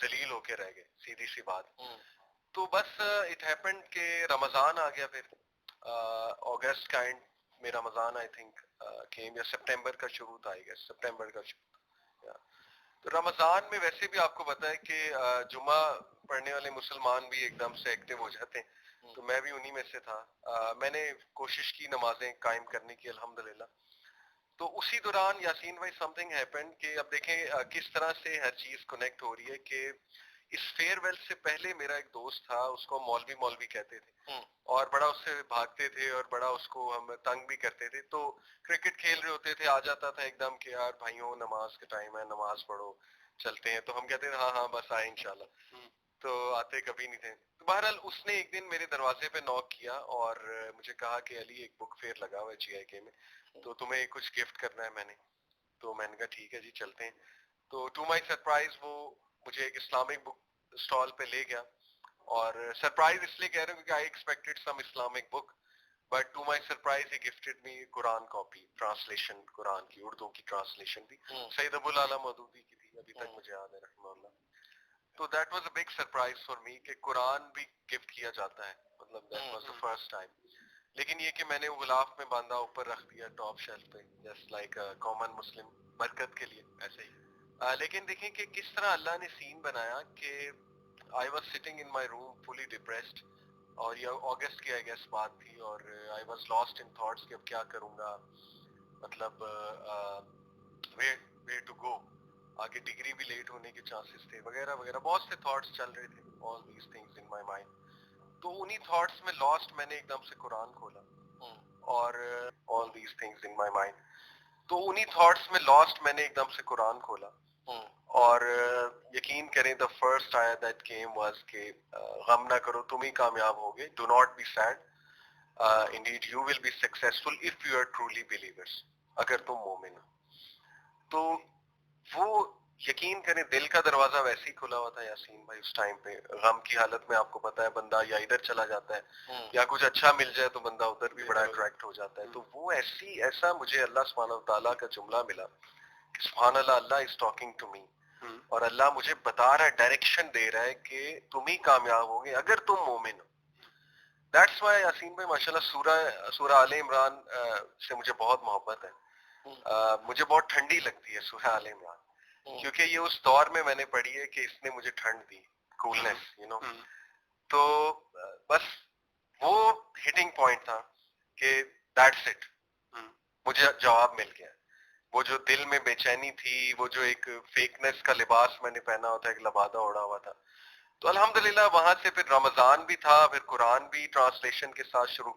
ذلیل ہو کے رہ گئے، سیدھی سی بات. تو بس اٹ ہیپنڈ کہ رمضان آ گیا. پھر اگست کا اینڈ میں رمضان آئی تھنک کیم، یا سپٹمبر کا شروع تھا، آئی گیس سپٹمبر کا شروع. تو رمضان میں ویسے بھی آپ کو پتا ہے کہ جمعہ پڑھنے والے مسلمان بھی ایک دم سے ایکٹیو ہو جاتے ہیں، تو میں بھی انہی میں سے تھا. میں نے کوشش کی نمازیں قائم کرنے کی الحمدللہ. تو اسی دوران یاسین بھائی سم تھنگ ہیپنڈ کہ اب دیکھیں کس طرح سے ہر چیز کنیکٹ ہو رہی ہے. کہ اس فیئر ویل سے پہلے میرا ایک دوست تھا، اس کو مولوی کہتے تھے، اور بڑا اس سے بھاگتے تھے اور بڑا اس کو ہم تنگ بھی کرتے تھے. تو کرکٹ کھیل رہے ہوتے تھے، آ جاتا تھا ایک دم کہ یار بھائیوں نماز کا ٹائم ہے، نماز پڑھو چلتے ہیں. تو ہم کہتے تھے ہاں ہاں بس آئے انشاءاللہ. تو آتے کبھی نہیں تھے. تو بہرحال اس نے ایک دن میرے دروازے پہ نوک کیا اور مجھے کہا کہ علی ایک بک فیئر لگا ہوا ہے GIK میں، تو تمہیں کچھ گفٹ کرنا ہے. تو میں نے کہا ٹھیک ہے جی چلتے ہیں. تو ٹو مائی سرپرائز وہ مجھے ایک اسلامک بک اسٹال پہ لے گیا. اور سرپرائز اس لیے کہہ رہا ہوں کیونکہ I expected some Islamic book, but to my surprise he gifted me Quran copy, translation Quran کی، اردو کی ٹرانسلیشن تھی، سید ابو العالی مودودی کی تھی، ابھی تک مجھے یاد ہے رحمہ اللہ. تو that was a big surprise for me کہ قرآن بھی گفٹ کیا جاتا ہے، مطلب that was the first time. لیکن یہ کہ میں نے وہ غلاف میں باندھا، اوپر رکھ دیا ٹاپ شیلف پہ، جسٹ لائک کامن مسلم، برکت کے لیے ایسے ہی. لیکن دیکھیں کہ کس طرح اللہ نے سین بنایا کہ I was sitting in my room fully depressed, اور یہ اگست کی آئی گیس بات تھی، اور I was last in thoughts کہ اب کیا کروں گا، مطلب ویئر ٹو گو، آگے ڈگری بھی لیٹ ہونے کے چانسز تھے وغیرہ وغیرہ، بہت سے تھاٹس چل رہے تھے، all these things in my mind. تو انہی تھاٹس میں لاسٹ میں نے ایک دم سے قرآن کھولا، اور all these things in my mind. تو انہی تھاٹس میں لاسٹ میں نے ایک دم سے قرآن کھولا، اور یقین کریں دا فرسٹ آیا دیٹ کیم واز کہ غم نہ کرو تم ہی کامیاب ہوگے، do not be sad, indeed you will be successful if you are truly believers, اگر تم مومن ہو. تو وہ یقین کریں دل کا دروازہ ویسے ہی کھلا ہوا تھا یاسین بھائی. اس ٹائم پہ غم کی حالت میں آپ کو پتا ہے بندہ یا ادھر چلا جاتا ہے یا کچھ اچھا مل جائے تو بندہ ادھر بھی بڑا اٹریکٹ ہو جاتا ہے. تو وہ ایسا مجھے اللہ سبحانہ وتعالیٰ کا جملہ ملا کہ سبحان اللہ، اللہ از ٹاکنگ ٹو می، اور اللہ مجھے بتا رہا ہے، ڈائریکشن دے رہا ہے کہ تم ہی کامیاب ہوگے اگر تم مومن ہو. دیٹس وائی یاسین بھائی ماشاء اللہ سورہ آل عمران سے مجھے بہت محبت ہے. مجھے بہت ٹھنڈی لگتی ہے سورہ آل عمران، کیونکہ یہ اس دور میں میں نے پڑھی ہے کہ اس نے مجھے ٹھنڈ دی، کولنس تو بس وہ ہٹنگ پوائنٹ تھا کہ دیٹس اٹ، مجھے جواب مل گیا. وہ جو دل میں بے چینی تھی، وہ جو ایک فیکنس کا لباس میں نے پہنا ہوتا ہے، ایک لبادہ اوڑا ہوا تھا. تو الحمدللہ وہاں سے پھر رمضان بھی تھا، پھر قرآن بھی ٹرانسلیشن کے ساتھ شروع